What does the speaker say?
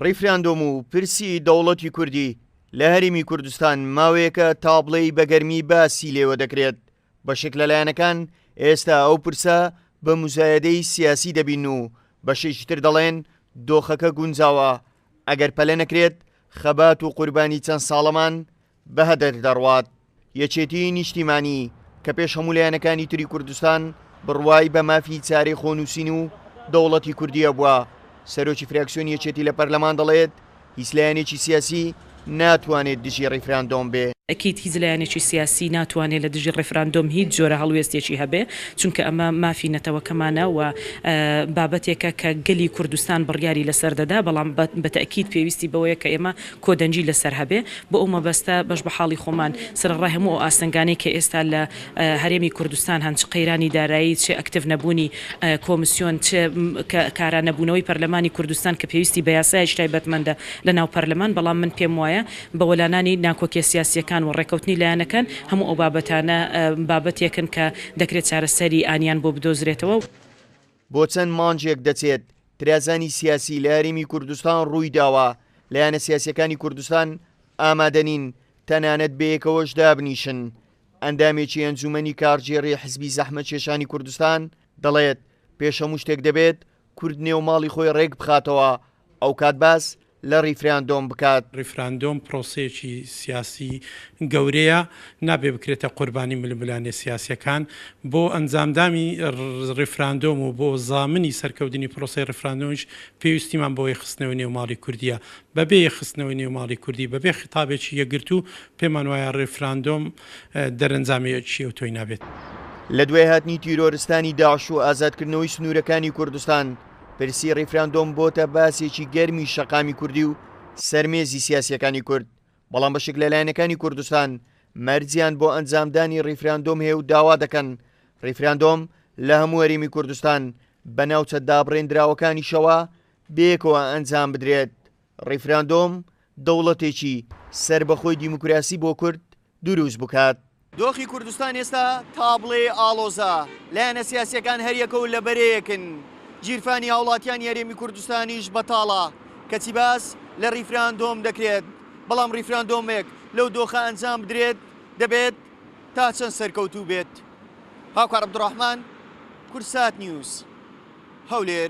ڕیفراندۆم و پرسی دەوڵەتی کوردی لە هەرێمی کوردستان ماوەیەکە تابڵەی بەگەرمی باسی لێوە دەکرێت. بەشێک لەلایەنەکان ئێستا ئەو پرسە بە موزایەدەی سیاسی دەبین و بەشێکی تر دەڵێن دۆخەکە گونجاوە، ئەگەر پەلە نەکرێت خەبات و قوربانی چەند ساڵەمان بەهەدەر دەڕوات. یەکێتی نیشتیمانی کە پێش هەموو لایەنەکانی تری کوردستان بڕوای بە مافی چارەی خۆنووسین و دەوڵەتی کوردیە بووە. سەرۆکی فراکسیۆنی یەکێتی لە پەرلەمان دەڵێت هیچ لایەنێکی سیاسی ناتوانێت دژی ڕیفراندۆم بێ. ئەکید هیچ لایەنێکی سیاسی ناتوانێت لە دژی ڕیفراندۆم هیچ جۆرە هەڵوێستێکی هەبێ، چونکە ئەمە مافی نەتەوەکەمانە و بابەتێکە کە گەلی کوردستان بڕیاری لەسەر دەدا، بەڵام بەتەکید پێویستی بەوەیە کە ئێمە کۆدەنجی لەسەر هەبێ بۆ ئەو مەبەستە بەش بە حاڵی خۆمان سرەڕای هەموو ئاسنگانەی کە ئێستا لە هەرێمی کوردستان هەن چ قەیرانی دارایی، چه ئەکتیڤ نەبوونی کۆمیسیۆن، چه کارانەبوونەوەی پەرلەمانی کوردستان کە پێویستی بە یاسایەکی تایبەتمەندە لە ناو پەرلەمان، بەڵام من پێم وایە بە وەلانانی ناکۆکیە سیاسیەکان و ڕێکەوتنی لایەنەکان هەموو ئەو بابەتانە بابەتێکن کە دەکرێت چارەسەری ئانیان بۆ بدۆزرێتەوە. بۆ چەند مانجێک دەچێت ترازانی سیاسی لە هەرێمی کوردستان ڕووی داوە. لایەنە سیاسیەکانی کوردستان ئامادەنین تەنانەت بەیەکەوەش دابنیشن. ئەندامێکی ئەنجومەنی کارژێڕی حزبی زەحمەتکێشانی کوردستان دەڵێت پێش هەموو شتێک دەبێت کورد نێو ماڵی خۆی ڕێک بخاتەوە، ئەو کات باس لە ڕیفراندۆم بکات. ڕیفراندۆم پرۆسەیەکی سیاسی گەورەیە، نابێ بکرێتە قوربانی ململانێ سیاسیەکان. بۆ ئەنجامدامی ڕیفراندۆم و بۆ زامنی سەرکەوتنی پرۆسەی ڕیفراندۆمش پێویستیمان بۆ یەخستنەوەی نێوماڵی کوردیە. بەبێ یەخستنەوەی نێوماڵی کوردی بەبێ خیتابێکی یەکگرت و پێمان وایە ڕیفراندۆم دەرەنجامەیەکی ئەو تۆی نابێت. لە دوای هاتنی تیرۆرستانی داعش و ئازادکردنەوەی سنوورەکانی کوردستان، پرسی ڕیفراندۆم بۆتە باسێکی گەرمی شەقامی کوردی و سەرمێزی سیاسیەکانی کورد. بەڵام بەشێک لەلایەنەکانی کوردستان مەرجیان بۆ ئەنجامدانی ڕیفراندۆم هەیە و داوا دەکەن ڕیفراندۆم لە هەموو هەرێمی کوردستان بە ناوچە دابڕێنراوەکانیشەوە بەیەکەوە ئەنجام بدرێت. ڕیفراندۆم دەوڵەتێکی سربەخۆی دیموکراسی بۆ کورد دروست بکات. دۆخی کوردستان ئێستا تابڵێ ئاڵۆزە، لایەنە سیاسیەکان هەریەکە و لە بەرەیەکن. گیرفانی هاوڵاتیان یاریێمی کوردستانیش بەتاڵە، کەچی باس لە ڕیفراندۆم دەکرێت. بەڵام ڕیفراندۆمێک لەو دۆخە ئەنجام بدرێت دەبێت تا چەند سەرکەوتوو بێت. هاوکار عەبدوڕەحمان، کورسات نیوز، هەولێر.